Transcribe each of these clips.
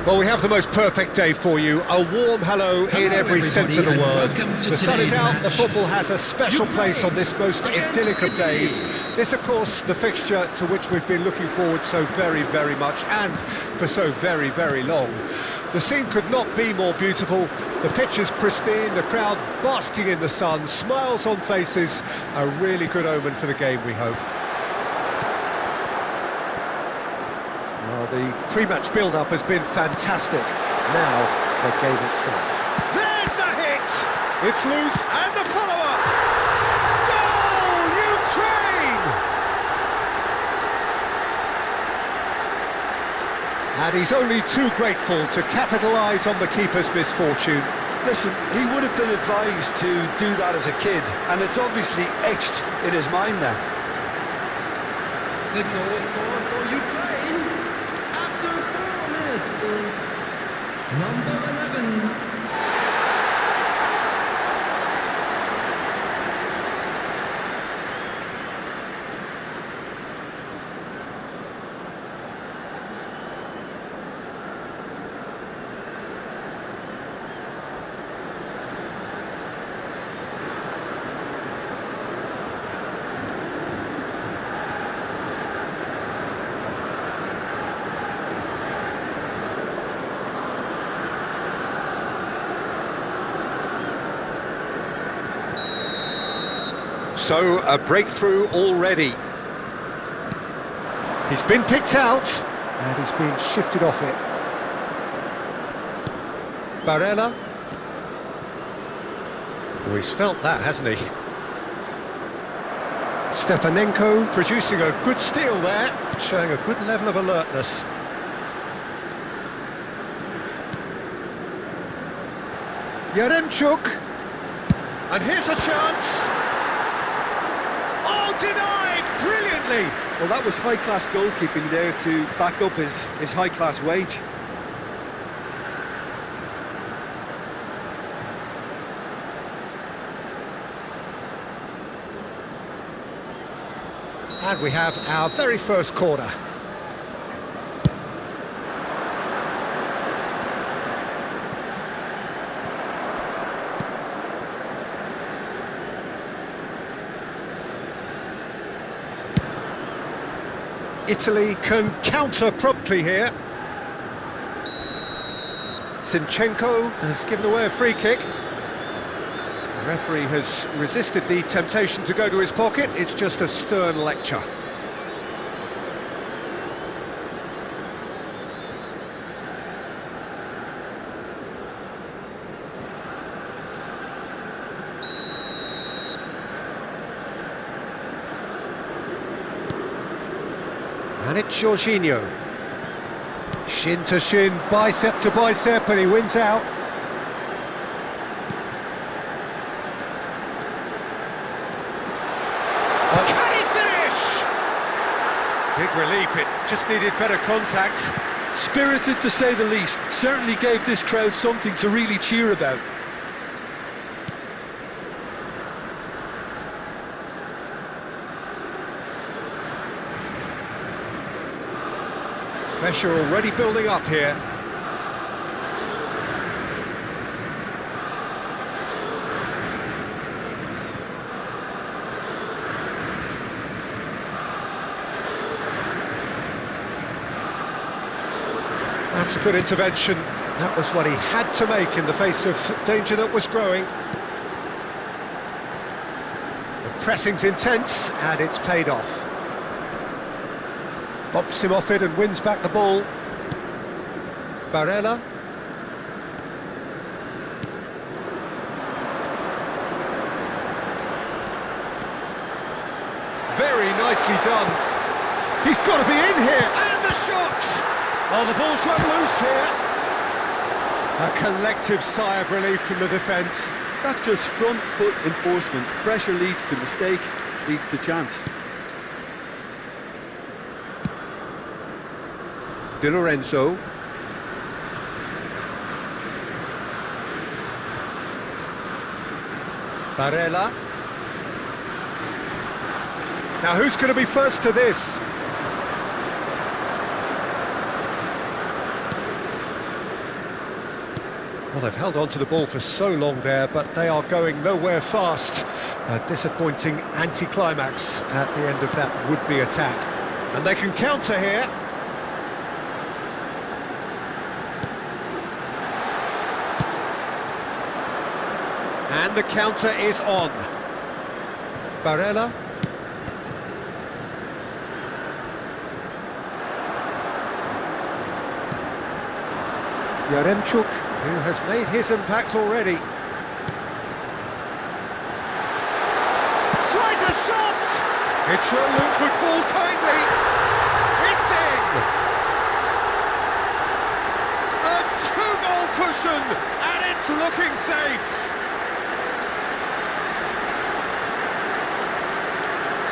Well, we have the most perfect day for you. A warm hello in every sense of the word. The sun is out, the football has a special place on this most idyllic of days. This, of course, the fixture to which we've been looking forward so very, very much, and for so very, very long. The scene could not be more beautiful. The pitch is pristine, the crowd basking in the sun, smiles on faces. A really good omen for the game, we hope. Well, the pre-match build-up has been fantastic. Now, the game itself. There's the hit! It's loose, and the follow-up! Goal, Ukraine! And he's only too grateful to capitalise on the keeper's misfortune. Listen, he would have been advised to do that as a kid, and it's obviously etched in his mind now. The goal scored for Ukraine after 4 minutes is number 11. So, a breakthrough already. He's been picked out, and he's been shifted off it. Barella. Oh, he's felt that, hasn't he? Stepanenko producing a good steal there, showing a good level of alertness. Yaremchuk. And here's a chance. Oh, denied brilliantly! Well, that was high-class goalkeeping there to back up his high-class wage. And we have our very first corner. Italy can counter promptly here. Zinchenko has given away a free kick. The referee has resisted the temptation to go to his pocket. It's just a stern lecture. And it's Jorginho. Shin to shin, bicep to bicep, and he wins out. Can he finish? Big relief, it just needed better contact. Spirited to say the least, certainly gave this crowd something to really cheer about. Pressure already building up here. That's a good intervention. That was what he had to make in the face of danger that was growing. The pressing's intense, and it's paid off. Bops him off it and wins back the ball. Barella. Very nicely done. He's got to be in here. And the shot! Oh, the ball's run loose here. A collective sigh of relief from the defence. That's just front foot enforcement. Pressure leads to mistake, leads to chance. Di Lorenzo. Barella. Now who's going to be first to this? Well, they've held on to the ball for so long there, but they are going nowhere fast. A disappointing anticlimax at the end of that would-be attack. And they can counter here. And the counter is on. Barella. Yaremchuk, who has made his impact already. Tries a shot! It's Luke would fall kindly. It's in! A two-goal cushion, and it's looking safe.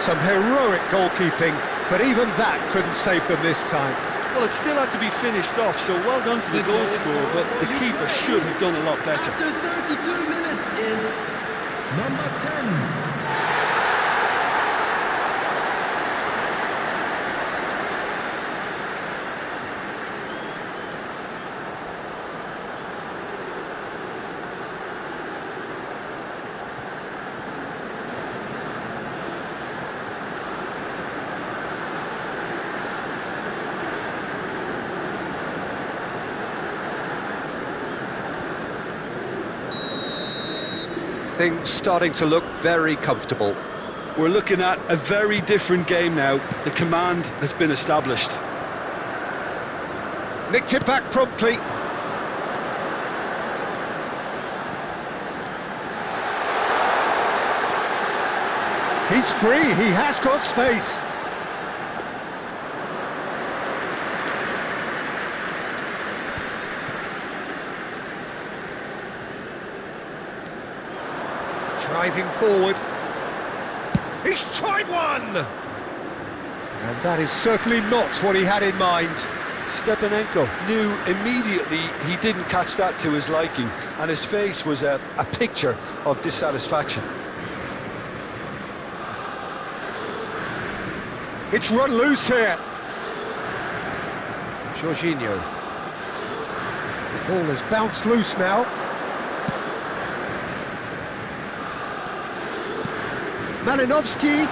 Some heroic goalkeeping, but even that couldn't save them this time. Well, it still had to be finished off, so well done for the goal scorer, but the keeper should have done a lot better. After 32 minutes is number 10. Things starting to look very comfortable. We're looking at a very different game now. The command has been established. Nicked it back promptly. He's free, he has got space. Driving forward. He's tried one! And that is certainly not what he had in mind. Stepanenko knew immediately he didn't catch that to his liking, and his face was a picture of dissatisfaction. It's run loose here. Jorginho. The ball has bounced loose now. Malinovsky.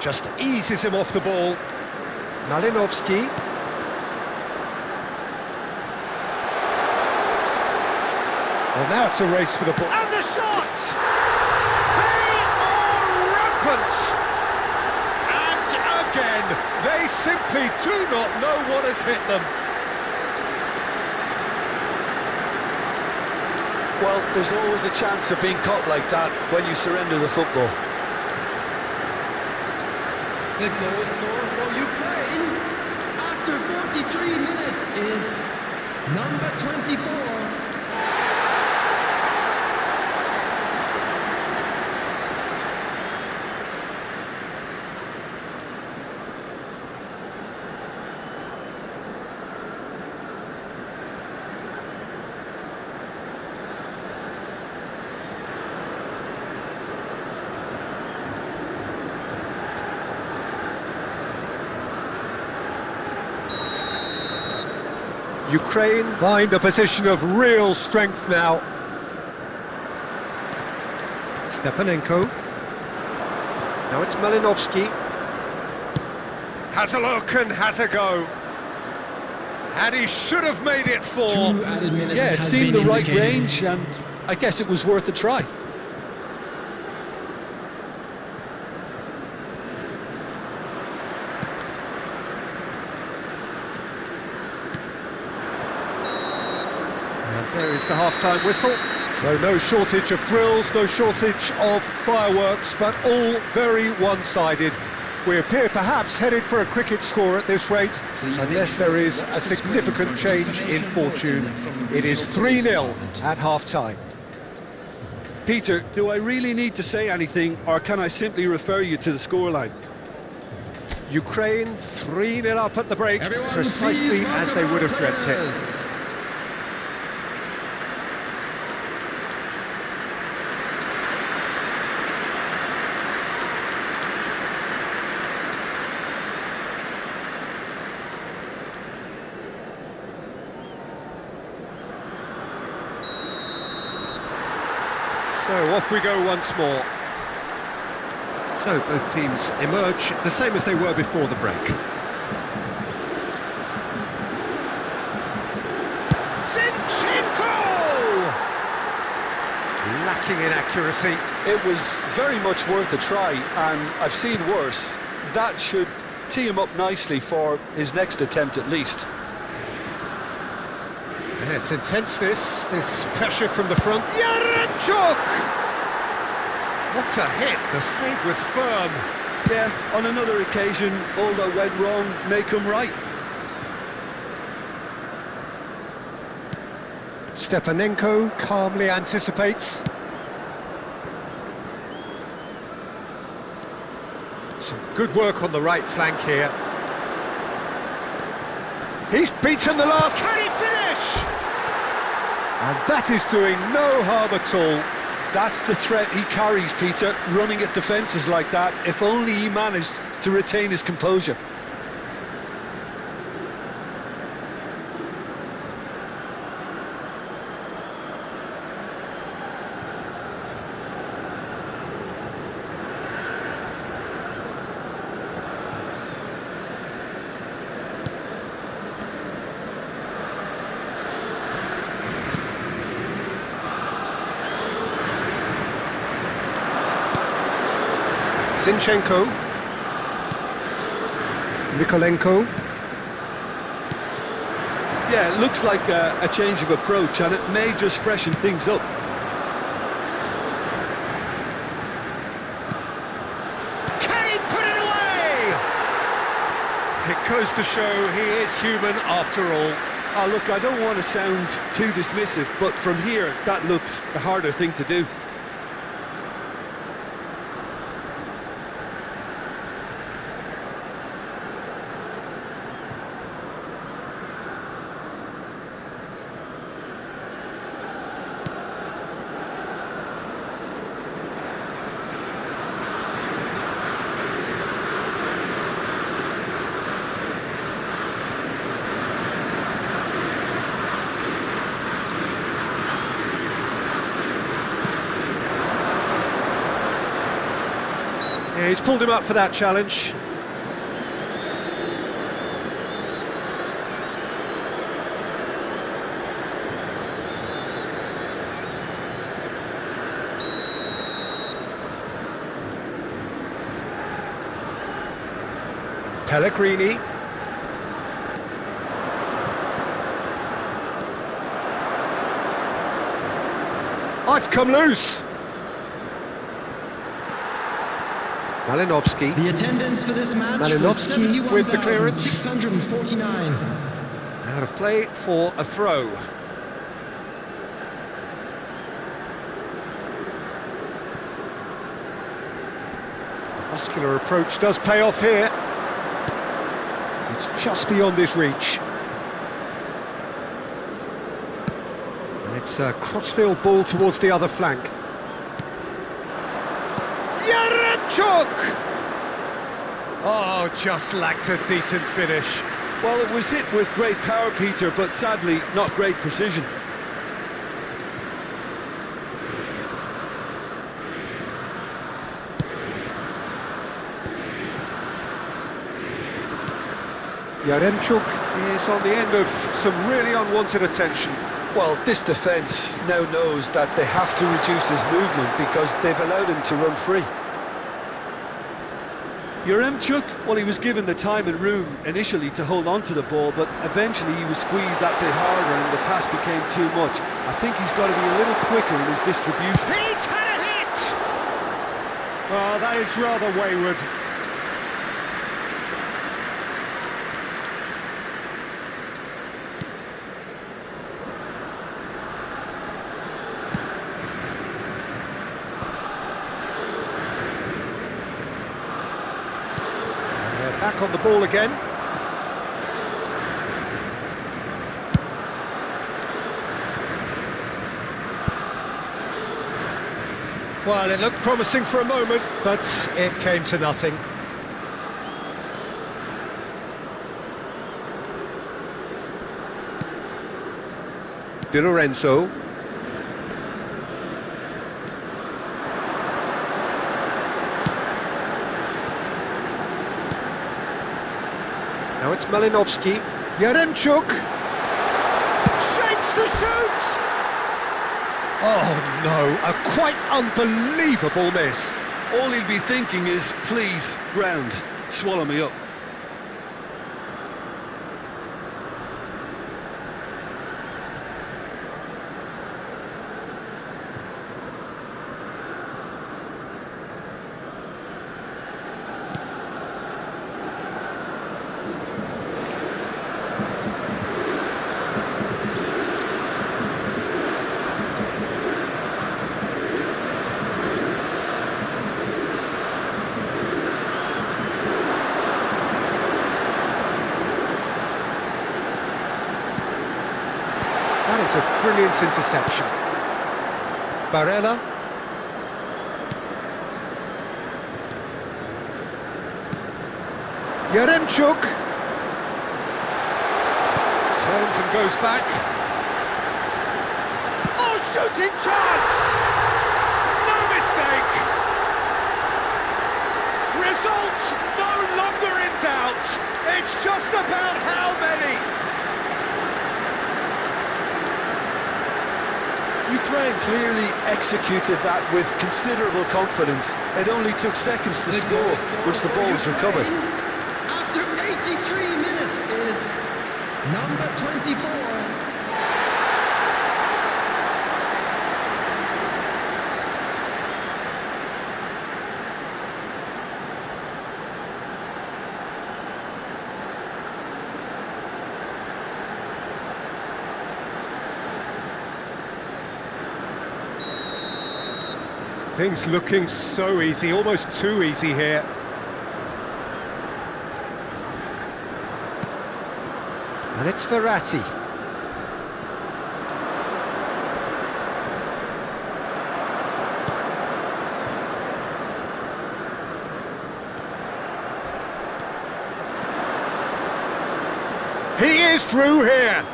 Just eases him off the ball. Malinovsky. Well, now it's a race for the ball. And the shot! They are rampant! And again, they simply do not know what has hit them. Well, there's always a chance of being caught like that when you surrender the football. The goal scorer for Ukraine after 43 minutes is number 24. Ukraine find a position of real strength now. Stepanenko. Now it's Malinovsky. Has a look and has a go. And he should have made it 4. 2 added minutes. Yeah, it has seemed the been right indicated. range, and I guess it was worth a try. There is the half-time whistle. So no shortage of thrills, no shortage of fireworks, but all very one-sided. We appear perhaps headed for a cricket score at this rate, unless there is a significant change in fortune. It is 3-0 at half-time. Peter, do I really need to say anything, or can I simply refer you to the scoreline? Ukraine 3-0 up at the break, Everyone precisely please as they would have dreamt it. players. So off we go once more. So both teams emerge the same as they were before the break. Zinchenko! Lacking in accuracy. It was very much worth a try, and I've seen worse. That should tee him up nicely for his next attempt at least. Yeah, it's intense this pressure from the front. Yaremchuk! What a hit, the save was firm. Yeah, on another occasion, all that went wrong may come right. Stepanenko calmly anticipates. Some good work on the right flank here. He's beaten the last. Can he finish? And that is doing no harm at all. That's the threat he carries, Peter, running at defences like that. If only he managed to retain his composure. Zinchenko, Mikolenko. Yeah, it looks like a change of approach, and it may just freshen things up. Can he put it away? It goes to show he is human after all. Oh, look, I don't want to sound too dismissive, but from here, that looks the harder thing to do. Yeah, he's pulled him up for that challenge. Pellegrini. Oh, it's come loose. Malinovsky. The attendance for this match was Malinovsky with the clearance. 71,649. Out of play for a throw. Muscular approach does pay off here. It's just beyond his reach. And it's a crossfield ball towards the other flank. Yaremchuk! Oh, just lacked a decent finish. Well, it was hit with great power, Peter, but sadly, not great precision. Yaremchuk is on the end of some really unwanted attention. Well, this defence now knows that they have to reduce his movement because they've allowed him to run free. Yaremchuk, well, he was given the time and room initially to hold on to the ball, but eventually he was squeezed that bit harder and the task became too much. I think he's got to be a little quicker in his distribution. He's had a hit! Oh, that is rather wayward. Back on the ball again. Well, it looked promising for a moment, but it came to nothing. Di Lorenzo. Now it's Malinovsky. Yaremchuk. Shapes to shoot! Oh no, a quite unbelievable miss. All he'll be thinking is, please, ground, swallow me up. That is a brilliant interception. Barella. Yaremchuk. Turns and goes back. Oh, shooting chance! No mistake! Result no longer in doubt. It's just about how many. Ukraine clearly executed that with considerable confidence. It only took seconds to score once the ball was recovered. After 83 minutes is number 24. Things looking so easy, almost too easy here. And it's Verratti. He is through here.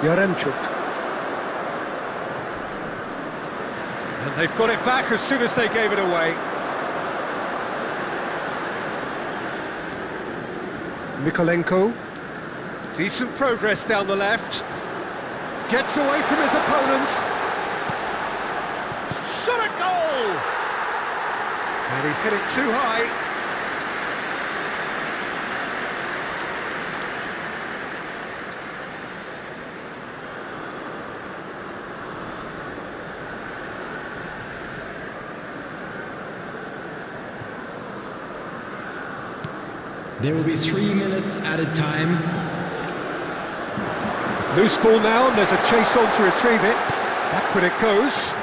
Yaremchuk. And they've got it back as soon as they gave it away. Mikolenko. Decent progress down the left. Gets away from his opponents. Shot a goal! And he's hit it too high. There will be 3 minutes added time. Loose ball now, and there's a chase on to retrieve it. Backward it goes.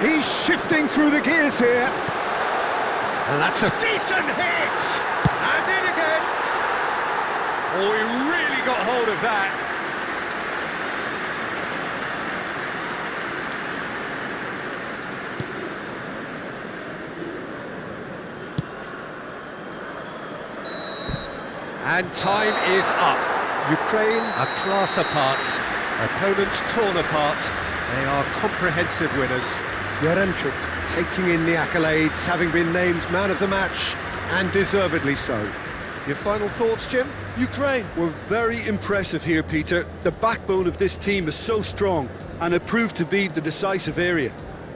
He's shifting through the gears here. And that's a decent hit! And in again! Oh, he really got hold of that. And time is up. Ukraine a class apart. Opponents torn apart. They are comprehensive winners. Yaremchuk taking in the accolades, having been named man of the match, and deservedly so. Your final thoughts, Jim? Ukraine were very impressive here, Peter. The backbone of this team is so strong, and it proved to be the decisive area.